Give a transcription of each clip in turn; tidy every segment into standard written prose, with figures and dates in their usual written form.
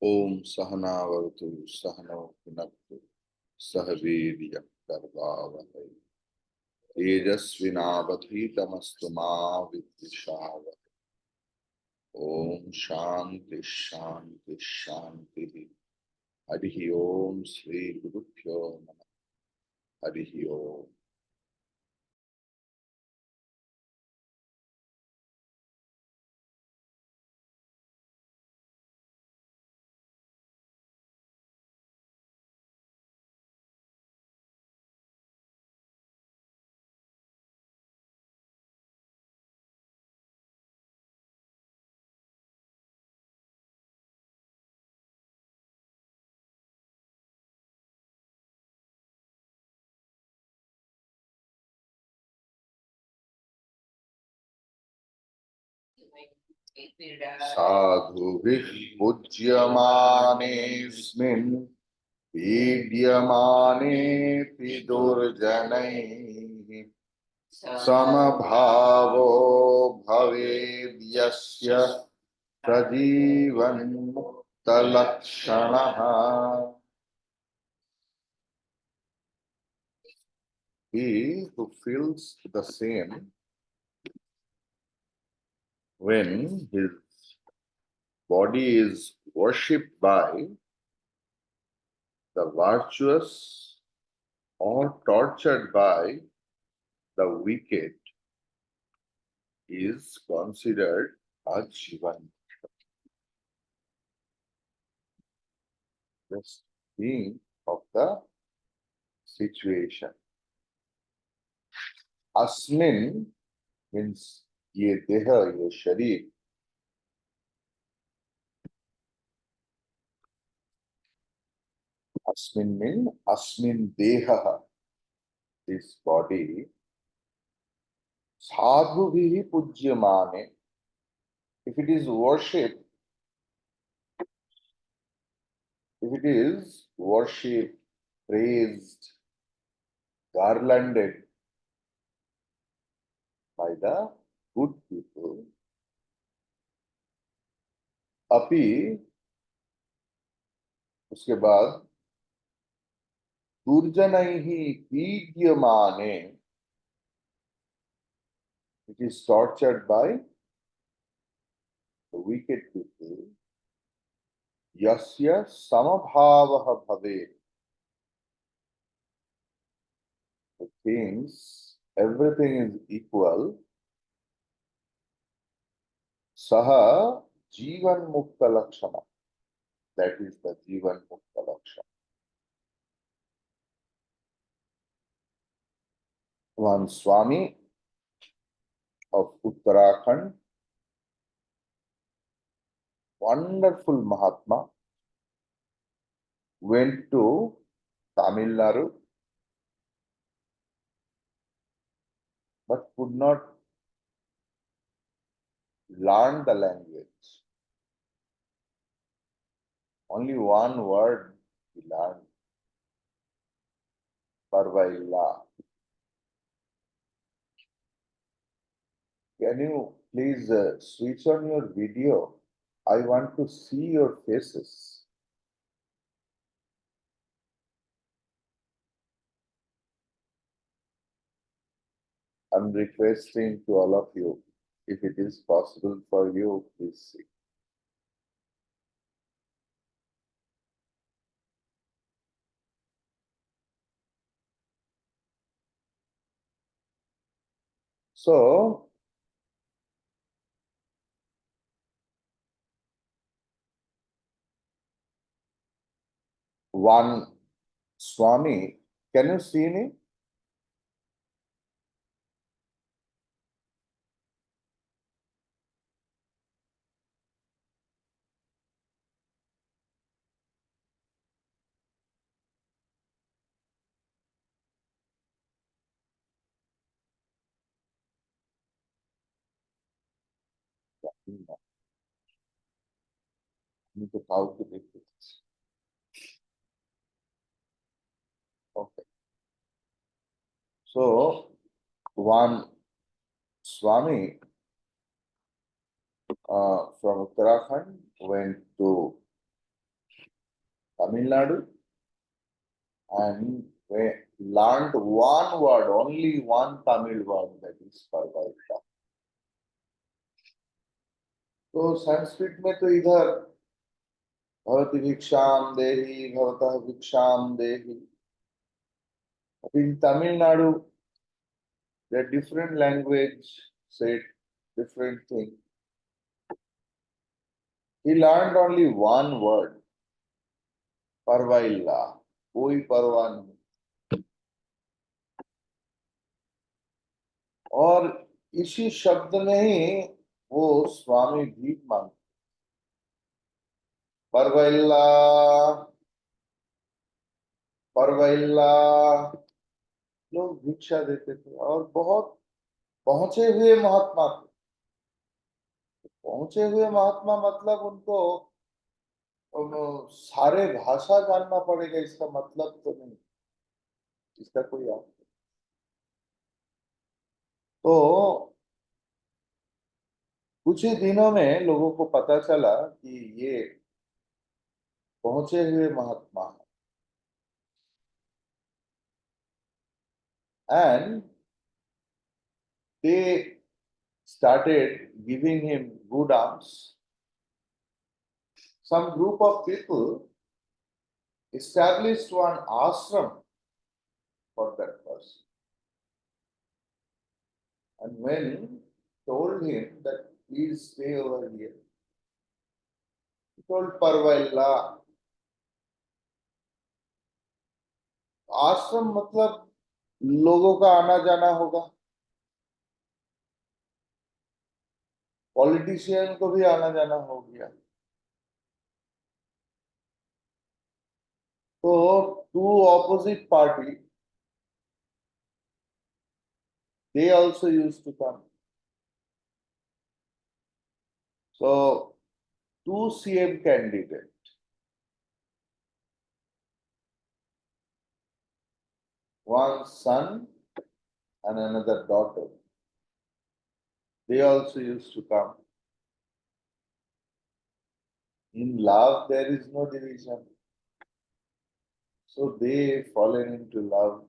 ओम सहनावतु सहनो भुनक्तु सह वीर्यं करवावहै तेजस्विनावधीतमस्तु मा विद्विषावहै। ओम शांति शांति शांति। हरि ओम श्री गुरुभ्यो नमः। हरि ओम। साधुभिः पूज्यमानेऽस्मिन् पीड्यमानेऽपि दुर्जनैः समभावो भवेद्यस्य सजीवन्मुक्तलक्षणः। He who feels the same when his body is worshipped by the virtuous or tortured by the wicked is considered a Jivan. Just think of the situation. Asmin means ye deha, ye sharir. Asmin means asmin deha, this body. Sadhu vihi pujyamane. If it is worship, if it is worship, praised, garlanded by the good people, api, उसके बाद दुर्जनैहि पीड्यमाने, it is tortured by the wicked people, yasya samabhavaha bhave, the things, everything is equal, saha jivan mukta lakshana, that is the jivan mukta lakshana. One Swami of Uttarakhand, wonderful Mahatma, went to Tamil Nadu but could not learn the language. Only one word he learned, Parvailla. Can you please switch on your video? I want to see your faces. I'm requesting to all of you, if it is possible for you, please see. So, one Swami, can you see me? Need to calculate this. Okay. So, one Swami from Uttarakhand went to Tamil Nadu, and we learned one word, only one Tamil word, that is Parvaita. तो संस्कृत में तो इधर भवति भिक्षाम देहि भवतः भिक्षाम देहि. In Tamil Nadu, the different language said different thing. He learned only one word, परवाइल्ला, कोई परवाह नहीं. और इसी शब्द में ही वो स्वामी भीख मांगते, परवाइल्ला परवाइल्ला, लोग भिक्षा देते थे. और बहुत पहुंचे हुए महात्मा थे. पहुंचे हुए महात्मा मतलब उनको सारे भाषा जानना पड़ेगा इसका मतलब तो नहीं, इसका कोई अर्थ नहीं. तो कुछ ही दिनों में लोगों को पता चला कि ये पहुंचे हुए महात्मा है. And they started giving him good alms. Some group of people established one ashram for that person. And when told him that please stay over here, he told Parvailla. आश्रम मतलब लोगों का आना जाना होगा, पॉलिटिशियन को भी आना जाना हो गया. तो to opposite party, they also used to come. So two CM candidates, one son and another daughter, they also used to come. In love, there is no division. So they fallen into love.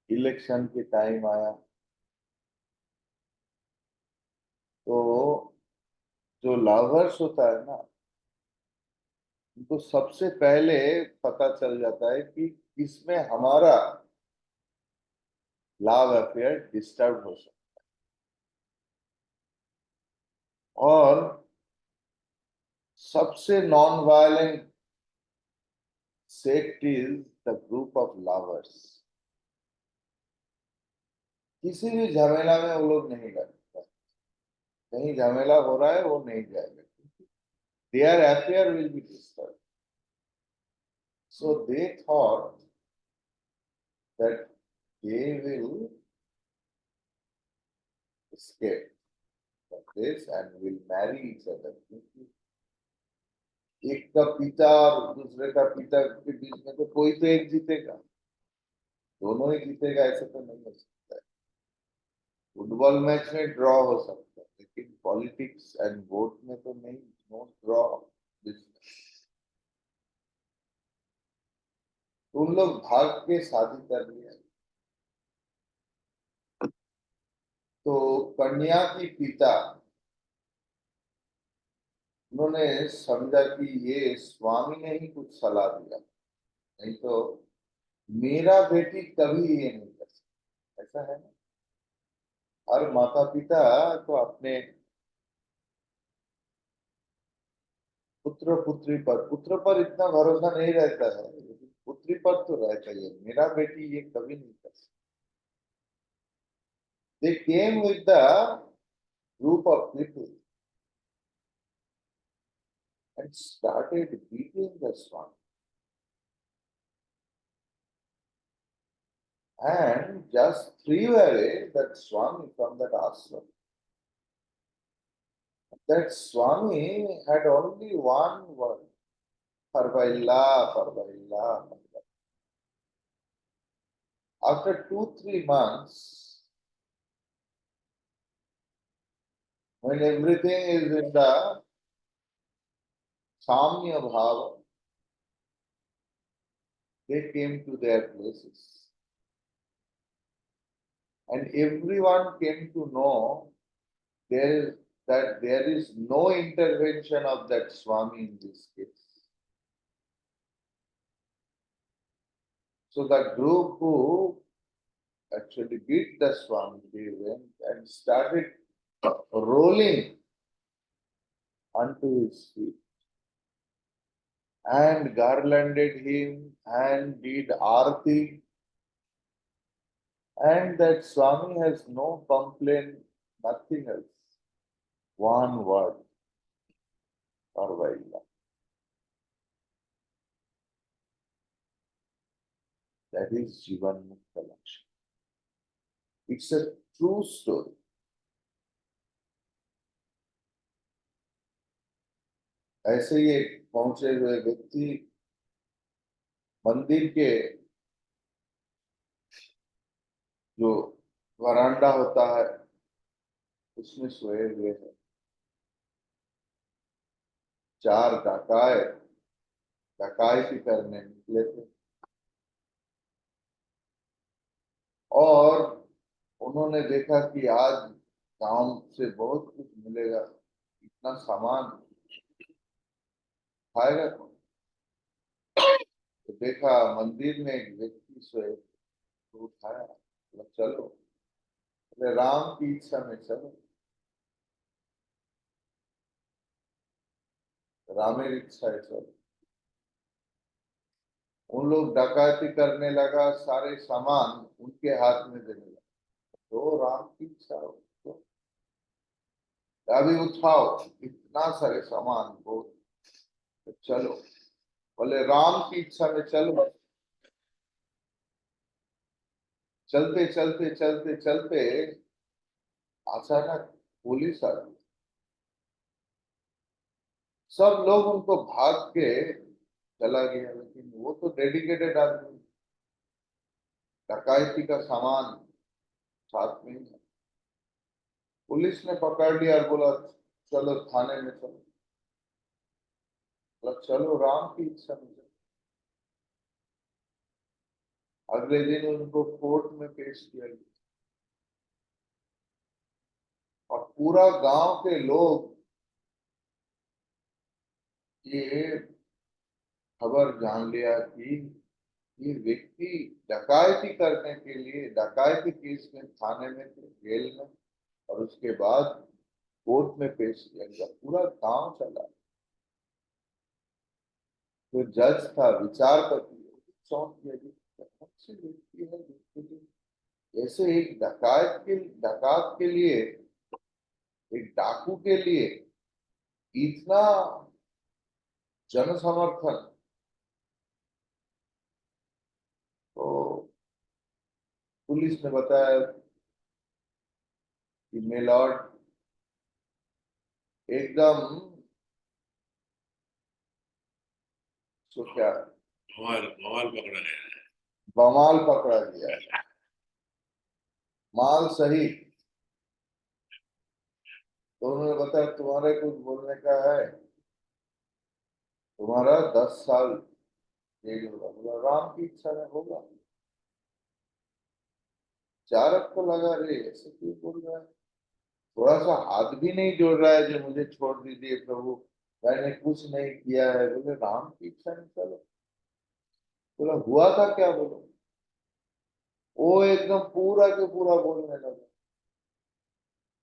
Election के time आया तो जो lovers होता है ना, उनको सबसे पहले पता चल जाता है कि इसमें हमारा लव अफेयर डिस्टर्ब हो सकता है. और सबसे non violent sect is the group of lovers. किसी भी झमेला में वो लोग नहीं लगते. कहीं झमेला हो रहा है वो नहीं जाएगा, their affair will be disturbed. So they thought that they will escape from this and will marry each other. एक का पिता और दूसरे का पिता के बीच में तो कोई तो एक जीतेगा, दोनों ही जीतेगा ऐसा तो नहीं हो सकता है. फुटबॉल मैच में ड्रॉ हो सकता है, लेकिन पॉलिटिक्स एंड वोट में तो नहीं. No draw. उन लोग भाग के शादी कर लिया. तो कन्या की पिता, उन्होंने समझा कि ये स्वामी ने ही कुछ सलाह दिया, नहीं तो मेरा बेटी कभी ये नहीं कर सकती. ऐसा है ना, हर माता पिता तो अपने पुत्र पर इतना भरोसा नहीं रहता है, लेकिन पुत्री पर तो रहता है. मेरा बेटी ये कभी नहीं कर सकती. They came with the group of people and started beating the Swami. And just threw away that Swami from that ashram. That Swami had only one word, Parvailla, Parvailla, Parvailla. After 2-3 months, when everything is in the samya bhava, they came to their places. And everyone came to know that there is no intervention of that Swami in this case. So the group who actually beat the Swami, they went and started rolling onto his feet and garlanded him and did arti. And that Swami has no complaint, nothing else. One word, Parvaila. That is Jivan Mukta Lakshmi. It's a true story. ऐसे ही एक पहुंचे हुए व्यक्ति मंदिर के जो वरांडा होता है उसमें सोए हुए हैं। चार डकायती करने निकले थे और उन्होंने देखा कि आज गांव से बहुत कुछ मिलेगा, इतना सामान खाएगा कौन? तो देखा मंदिर में एक व्यक्ति सोए, तो उठाया, बोला चलो, बोले राम की इच्छा में चलो। रामेर इच्छा है चलो। उन लोग डकैती करने लगा, सारे सामान उनके हाथ में देने लगा। तो राम की इच्छा हो तो अभी उठाओ, इतना सारे सामान को, तो चलो, बोले राम की इच्छा में चलो। चलते चलते चलते चलते अचानक पुलिस आ गई। सब लोग उनको भाग के चला गया, लेकिन वो तो डेडिकेटेड आदमी, डकैती का सामान साथ में ही है। पुलिस ने पकड़ लिया और बोला चलो थाने में चलो। बोला चलो राम की इच्छा में चलो। अगले दिन उनको कोर्ट में पेश किया गया और पूरा गांव के लोग ये खबर जान लिया कि ये व्यक्ति डकैती करने के लिए डकैती केस में थाने में थे, जेल में, और उसके बाद कोर्ट में पेश किया गया। पूरा गांव चला। जो जज था, विचारपति, चौंक गया कि कौन सी व्यक्ति है जिसके लिए ऐसे एक डकात के लिए, एक डाकू के लिए इतना जन समर्थन। तो पुलिस ने बताया कि मेलॉर्ड एकदम तो क्या बवाल पकड़ा गया है, माल सही। तो उन्होंने बताया तुम्हारे कुछ बोलने का है, तुम्हारा 10 साल जेल होगा। बोला राम की इच्छा में होगा। चारक को लगा रे ऐसे क्यों बोल रहा है, थोड़ा सा हाथ भी नहीं जोड़ रहा है जो मुझे छोड़ दीजिए प्रभु, मैंने कुछ नहीं किया है। बोले राम की इच्छा में चलो। बोला हुआ था क्या? बोलो। वो एकदम पूरा के पूरा बोलने लगा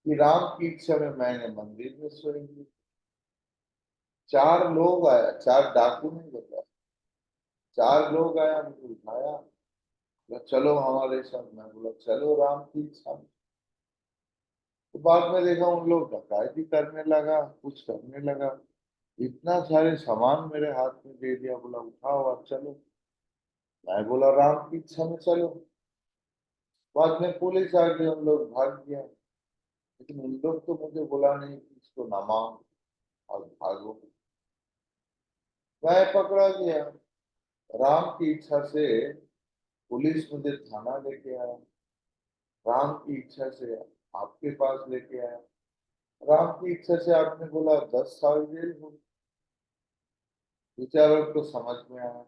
कि राम की इच्छा में मैंने मंदिर में सोएंगे। चार लोग आया, चार डाकू नहीं बताया, चार लोग आया, मुझे उठाया, बोला चलो हमारे साथ। मैं बोला चलो राम की इच्छा में। तो बाद में देखा उन लोग डकैती करने लगा, कुछ करने लगा, इतना सारे सामान मेरे हाथ में दे दिया। बोला उठाओ और चलो। मैं बोला राम की इच्छा में चलो। बाद में पुलिस आ गई, उन लोग भाग गया, लेकिन उन लोग तो मुझे बोला नहीं कि इसको नमाओ और भागो। मैं पकड़ा गया। राम की इच्छा से पुलिस मुझे थाना लेके आया, राम की इच्छा से आपके पास लेके आया, राम की इच्छा से आपने बोला 10 साल जेल हो। विचारों को समझ में आया,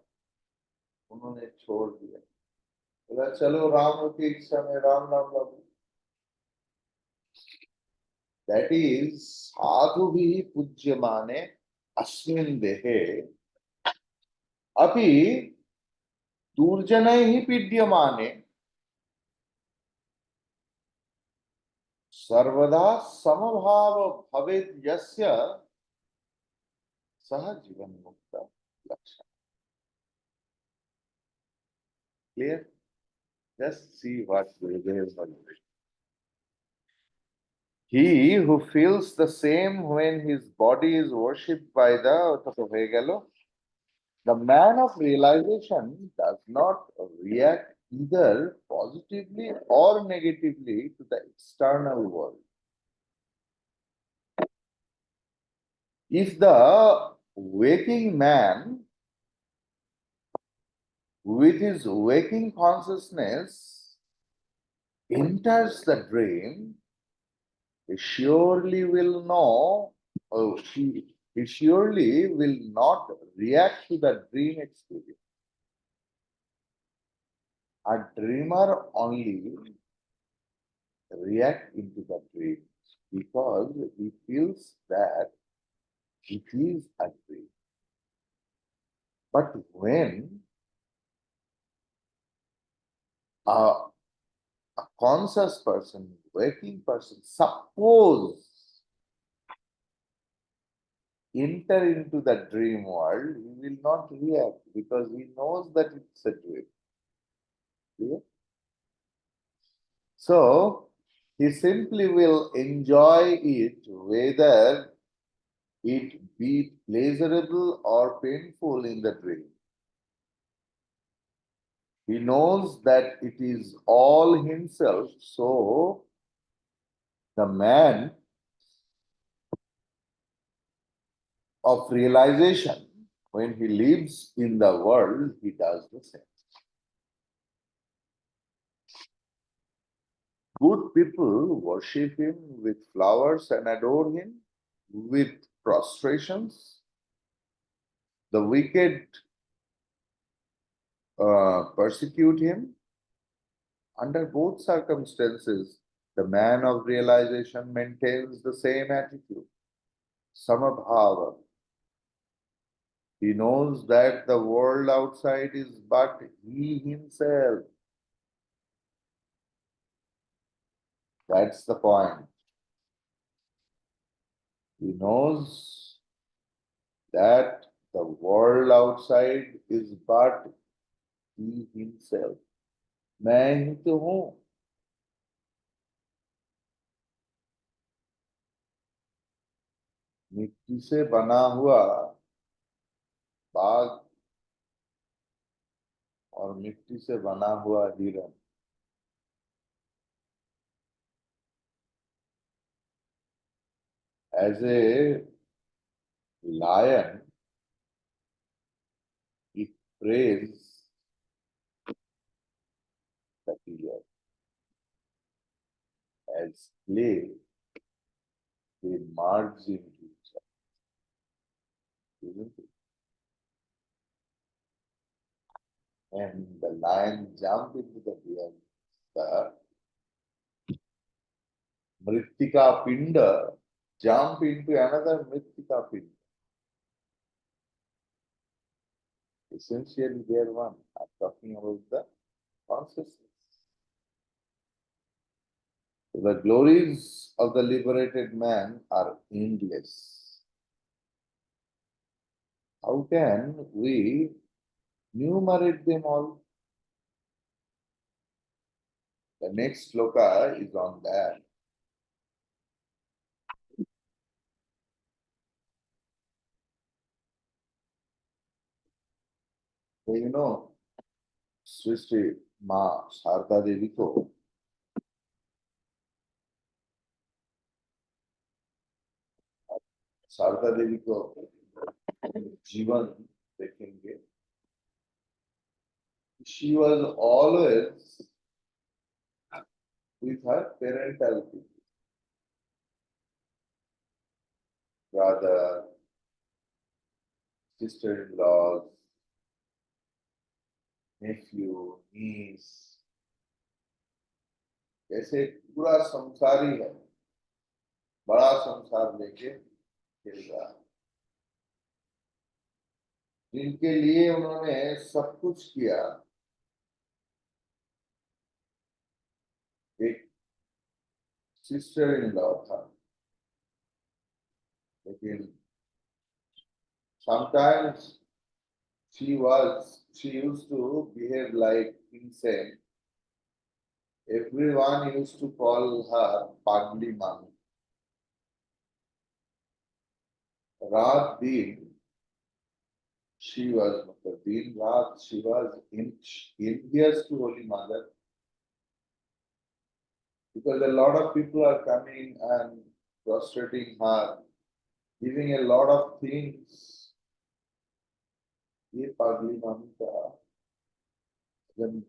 उन्होंने छोड़ दिया, बोला चलो राम की इच्छा में राम नाम लो। दैट इज साधु भी पूज्यमाने अस्मिन् देहे अपि दुर्जनैः पीड्यमाने सर्वदा समभाव भवेत् यस्य सह जीवन मुक्त लक्षण। Clear? Just see what Gurudev was doing. He who feels the same when his body is worshipped by the man of realization does not react either positively or negatively to the external world. If the waking man with his waking consciousness enters the dream, he surely will know, or he surely will not react to the dream experience. A dreamer only react into the dream because he feels that it is a dream. But when a conscious person, waking person, suppose enter into the dream world, he will not react because he knows that it's a dream. Clear? So he simply will enjoy it whether it be pleasurable or painful in the dream. He knows that it is all himself, so the man of realization, when he lives in the world, he does the same. Good people worship him with flowers and adore him with prostrations. The wicked persecute him. Under both circumstances, the man of realization maintains the same attitude, samabhava. He knows that the world outside is but he himself. That's the point. He knows that the world outside is but he himself. मैं ही तो हूं। मिट्टी से बना हुआ बाघ और मिट्टी से बना हुआ हिरन, as a lion, it preys the deer. As clay, they merge into each other, isn't it? And the lion jump into the deer. The Mrittika Pinda jump into another Mrittika Pinda. Essentially, they are one. I'm talking about the consciousness. The glories of the liberated man are endless. How can we enumerate them all? The next sloka is on that. So, Shri Shri माँ शारदा देवी को जीवन देखेंगे। She was always with her parental people, brother, sister-in-laws, nephew, niece, ऐसे पूरा संसार ही है, बड़ा संसार लेके खेल रहा है, जिनके लिए उन्होंने सब कुछ किया। एक सिस्टर इन लॉ था, लेकिन sometimes she used to behave like insane. Everyone used to call her Pagli Mami. रात दिन she was, दिन रात she was envious to Holy Mother, because a lot of people are coming and prostrating her, giving a lot of things. ये पागली मामी का जन्म,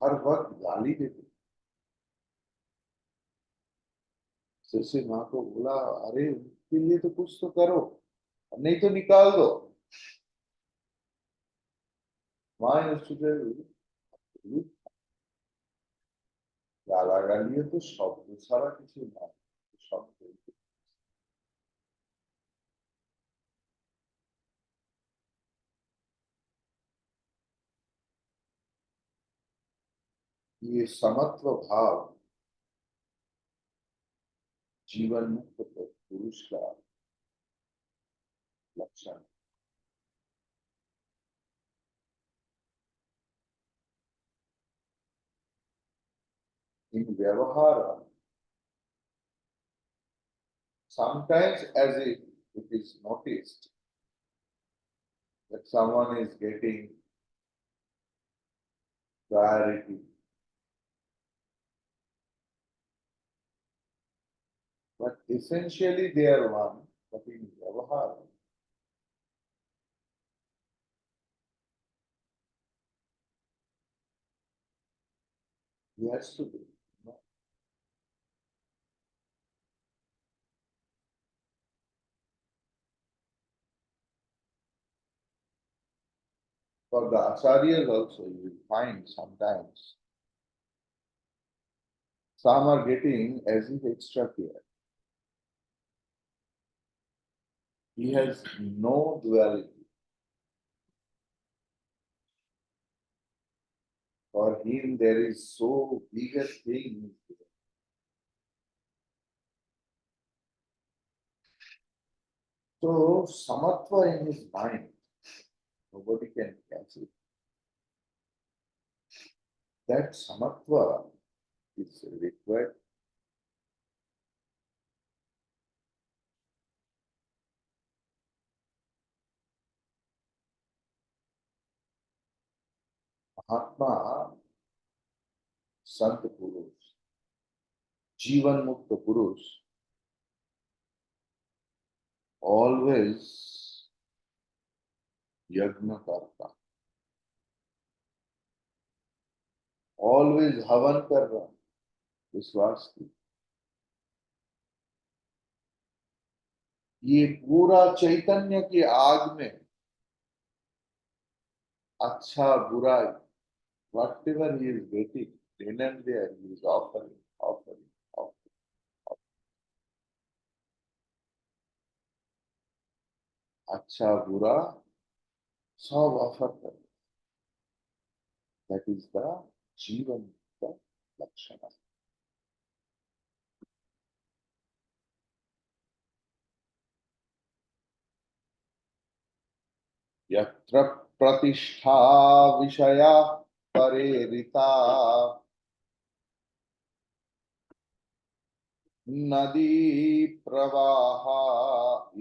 हर वक्त गाली देती। सिरसे माँ को बोला, अरे उनके लिए तो कुछ तो करो, नहीं तो निकाल दो। माँ গালাগালিও তো শব্দ ছাড়া কিছু না, শব্দ। ये समत्व भाव जीवन मुक्त पुरुष का लक्षण। इन व्यवहार, sometimes as it is noticed that someone is getting priority, but essentially they are one, but in vyavahar he has to be. For the acharyas also, you will find sometimes some are getting as if extra care. He has no duality. For him, there is so big a thing. So, samatva in his mind, nobody can catch it. That samatva is required. Mahatma, Sant Purush, Jivan Mukta Purush, always yagna karta, always havan kar raha, विश्वास की। ये पूरा चैतन्य की आग में अच्छा बुरा, whatever he is getting, then and there he is offering, offering, offering, offering. अच्छा बुरा सब ऑफर कर। That is the जीवन का लक्षण। यत्र प्रतिष्ठा विषया परेरिता, नदी प्रवाह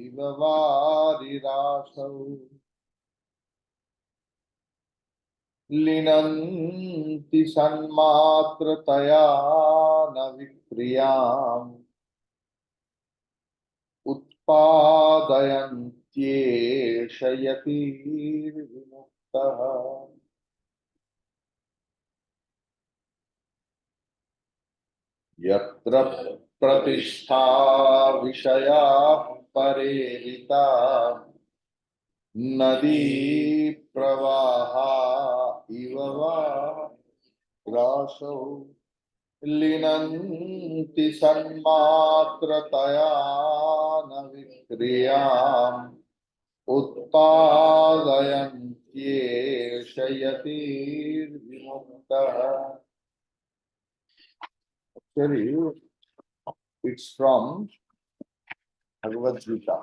इव वारिराशौ, लिनन्ति सन्मात्रतया न विक्रियाम्, उत्पादयन्त्येष यतिर्विमुक्तः। यत्र प्रतिष्ठा विषया परेरिता नदी प्रवाहा इव वा राशौ लीनन्ति सन्मात्रतया न विक्रियाम् उत्पादयन्त्येष यतिर्विमुक्तः. Actually, it's from Bhagavad Gita.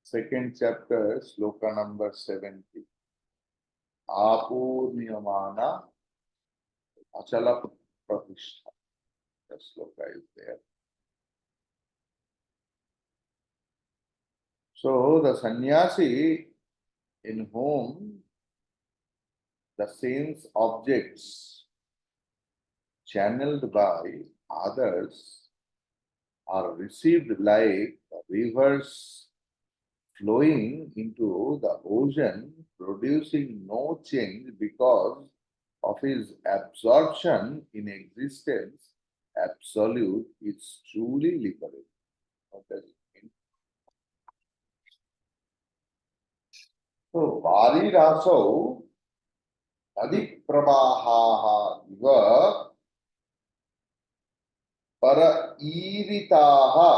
Second chapter, sloka number 70. Apurniyamana achala pratishtha. The sloka is there. So the sannyasi in whom the sense objects channeled by others are received like rivers flowing into the ocean, producing no change because of his absorption in existence, absolute is truly liberated. What does it mean? So, Vari Rasau Adi Prabaha Iva Para Iritaha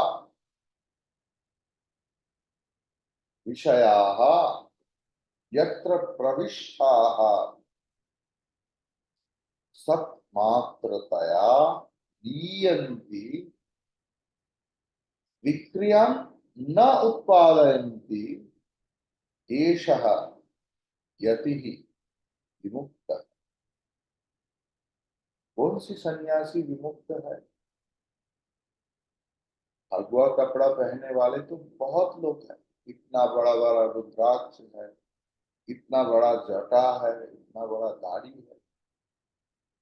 Vishayaha Yatra Pravishtaha Sat Matrataya Liyanti Vikriyam Na Utpadayanti Eshaha Yatihi विमुक्त. कौन सी सन्यासी विमुक्त है? भगवा कपड़ा पहनने वाले तो बहुत लोग हैं. इतना बड़ा बड़ा रुद्राक्ष है, इतना बड़ा जटा है, इतना बड़ा दाढ़ी है.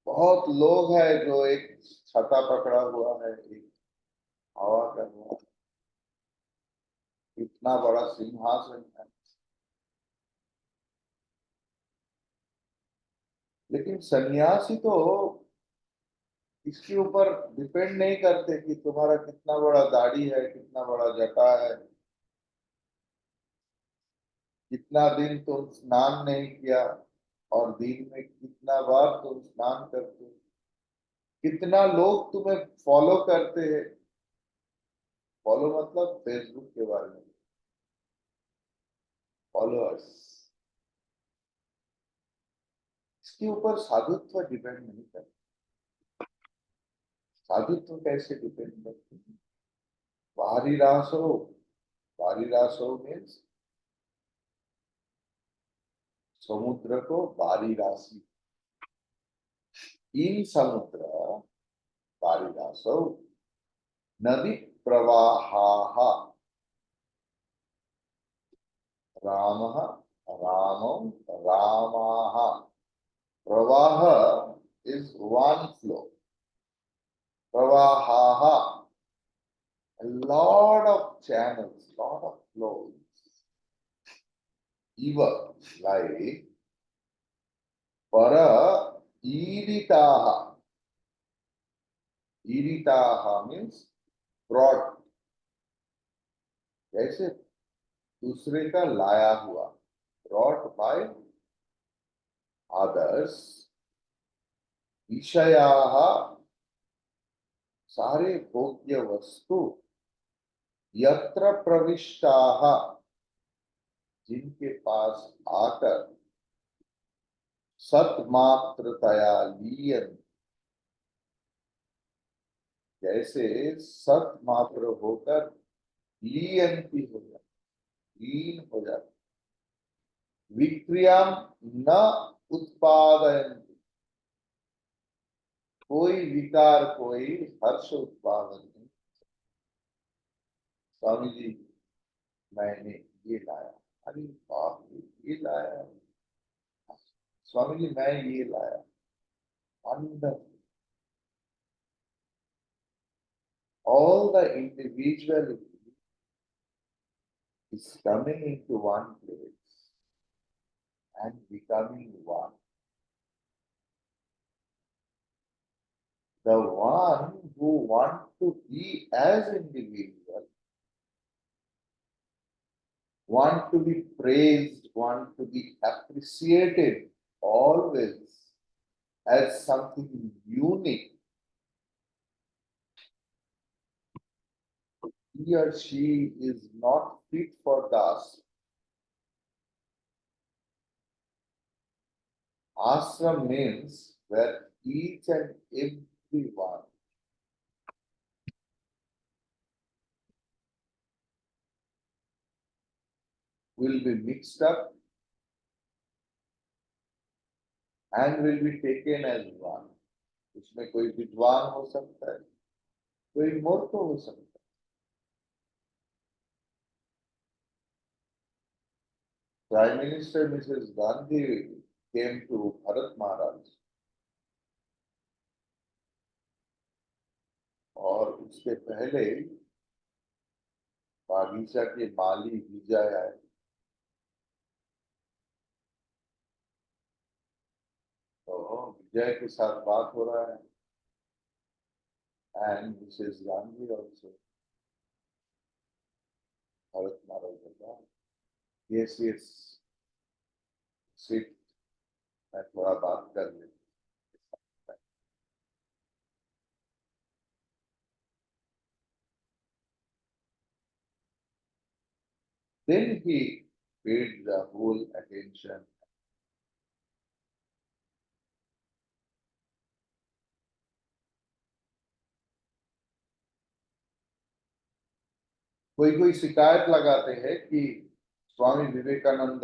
बहुत लोग हैं जो एक छता पकड़ा हुआ है, एक हवा कर हुआ है, इतना बड़ा सिंहासन है. लेकिन सन्यासी तो इसके ऊपर डिपेंड नहीं करते कि तुम्हारा कितना बड़ा दाढ़ी है, कितना बड़ा जटा है, कितना दिन तुम स्नान नहीं किया और दिन में कितना बार तुम स्नान करते हो, कितना लोग तुम्हें फॉलो करते हैं. फॉलो मतलब फेसबुक के बारे में, फॉलोअर्स. इसके ऊपर साधुत्व डिपेंड नहीं करता. साधुत्व कैसे डिपेंड करते हैं? बाहरी रासो, बाहरी रासो मीन्स समुद्र को बारी राशि. इन समुद्र बारी रासो नदी प्रवाहा रामः रामो रामाः. Pravaha is one flow. Pravahaha, a lot of channels, lot of flows. Eva, like para iritaha. Iritaha means brought. जैसे दूसरे का लाया हुआ, brought by others. विषयाः सारे भोग्य वस्तु यत्र प्रविष्टाः जिनके पास आकर सत्मात्रतया लीयन, जैसे सत्मात्र होकर लीयंती हो जाए, लीन हो जाए. विक्रियाम न उत्पादयन्ति, कोई विकार, कोई हर्ष उत्पादन नहीं. स्वामी जी मैंने ये लाया, अरे बाप रे ये लाया, स्वामी जी मैं ये लाया. अंदर all the individuality is coming into one place and becoming one. The one who want to be as individual, want to be praised, want to be appreciated always as something unique, he or she is not fit for the ashram. Ashram means where each and every one will be mixed up and will be taken as one. उसमें कोई विद्वान हो सकता है, कोई मूर्ख हो सकता है. Prime Minister Mrs. Gandhi came to Bharat Maharaj और उसके पहले बागीचा के माली विजय आए. तो विजय के साथ बात हो रहा है and Mrs. Gandhi also. Bharat Maharaj बोला, yes, yes, sit, मैं थोड़ा बात कर लेती. Then he paid the whole attention. कोई कोई शिकायत लगाते हैं कि Swami Vivekananda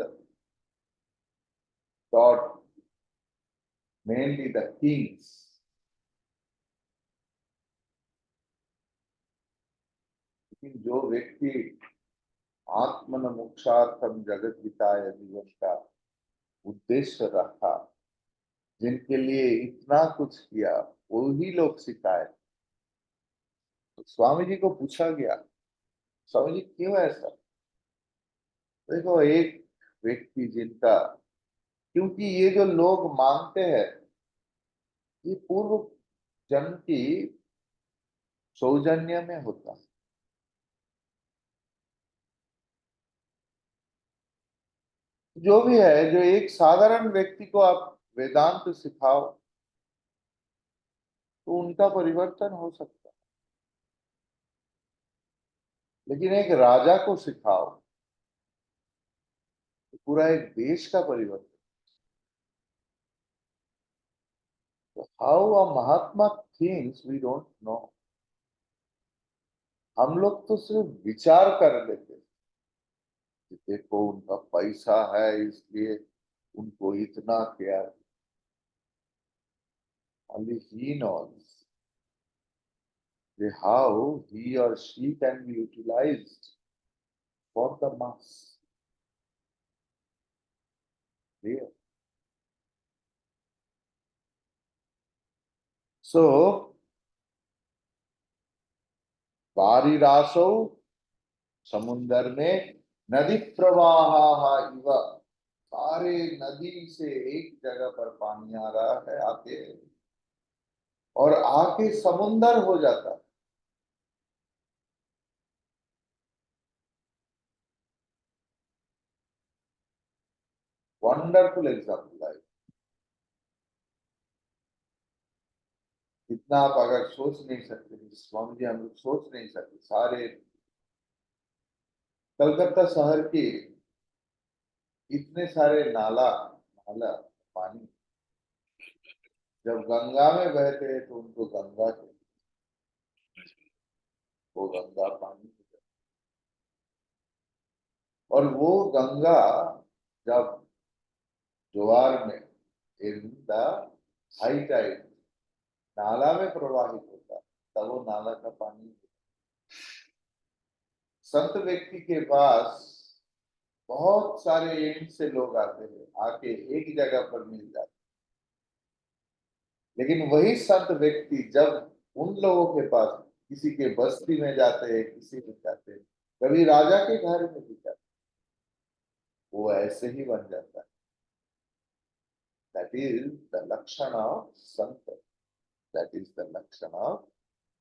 taught mainly the kings. लेकिन जो व्यक्ति आत्मन मोक्षार्थम जगत हिताय जीवन का उद्देश्य रखा, जिनके लिए इतना कुछ किया, वो ही लोग सिखाए. तो स्वामी जी को पूछा गया, स्वामी जी क्यों ऐसा? देखो, एक व्यक्ति जिनका, क्योंकि ये जो लोग मांगते हैं ये पूर्व जन्म की सौजन्य में होता है. जो भी है, जो एक साधारण व्यक्ति को आप वेदांत सिखाओ तो उनका परिवर्तन हो सकता है, लेकिन एक राजा को सिखाओ तो पूरा एक देश का परिवर्तन. तो how a Mahatma thinks we don't know. हम लोग तो सिर्फ विचार कर लेते हैं कि देखो उनका पैसा है इसलिए उनको इतना किया. Only he knows how he or she can be utilized for the mass. Clear? So, वारिरासो समुंदर में नदी प्रवाह इव, सारे नदी से एक जगह पर पानी आ रहा है आके, और आके समुंदर हो जाता है. वंडरफुल एग्जाम्पल है. इतना आप अगर सोच नहीं सकते, स्वामी जी हम लोग सोच नहीं सकते. सारे कलकत्ता शहर के इतने सारे नाला नाला पानी जब गंगा में बहते हैं तो उनको गंगा के, वो गंगा पानी, और वो गंगा जब ज्वार में इन द हाई टाइड नाला में प्रवाहित होता तब वो नाला का पानी. संत व्यक्ति के पास बहुत सारे एंड से लोग आते हैं, आके एक जगह पर मिल जाते, लेकिन वही संत व्यक्ति जब उन लोगों के पास किसी के बस्ती में जाते हैं, किसी में जाते हैं, कभी राजा के घर में भी जाते, वो ऐसे ही बन जाता है. दैट इज द लक्षण of Sant. That is the Lakshana of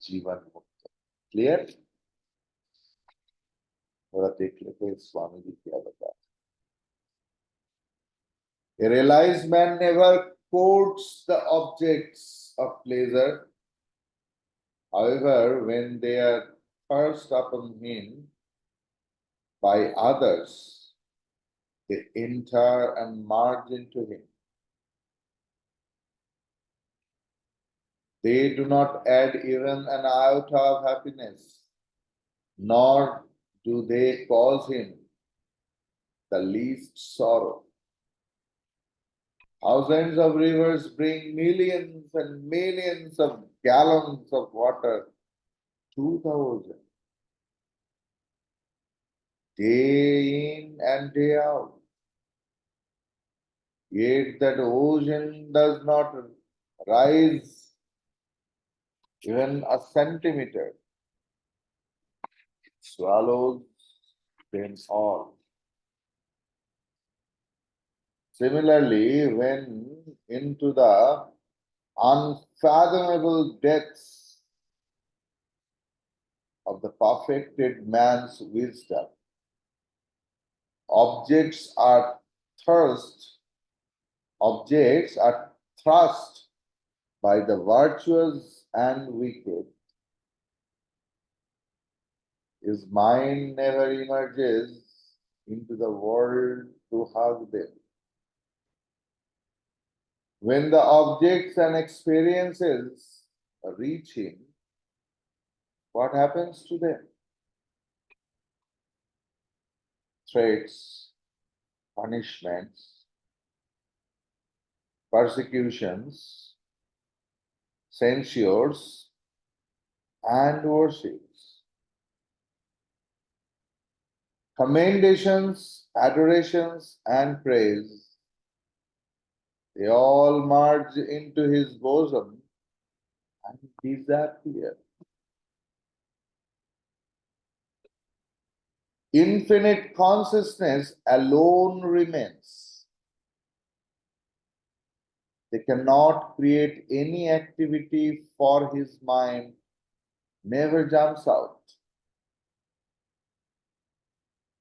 Jivan Mukta. Clear? थोड़ा देख लेते हैं स्वामी जी क्या बताते हैं. A realized man never courts the objects of pleasure. However, when they are thrust upon him by others, they enter and merge into him. They do not add even an iota of happiness, nor do they cause him the least sorrow. Thousands of rivers bring millions and millions of gallons of water to the ocean, day in and day out. Yet that ocean does not rise even a centimeter, swallows them all. Similarly, when into the unfathomable depths of the perfected man's wisdom, objects are thrust, objects are thrust by the virtuous and wicked. His mind never emerges into the world to hug them. When the objects and experiences reach him, what happens to them? Threats, punishments, persecutions, censures, and worships. Commendations, adorations, and praise, they all merge into his bosom and disappear. Infinite consciousness alone remains. They cannot create any activity, for his mind never jumps out.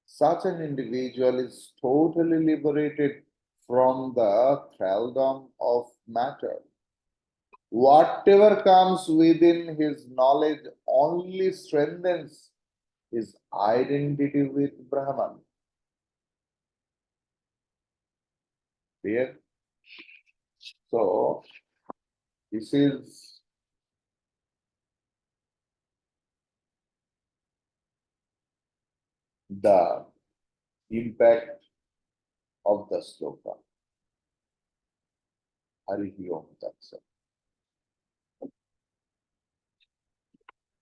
Such an individual is totally liberated from the thraldom of matter. Whatever comes within his knowledge only strengthens his identity with Brahman. Clear? So, this is the impact of the sloka. Harihi Om Tat Sat.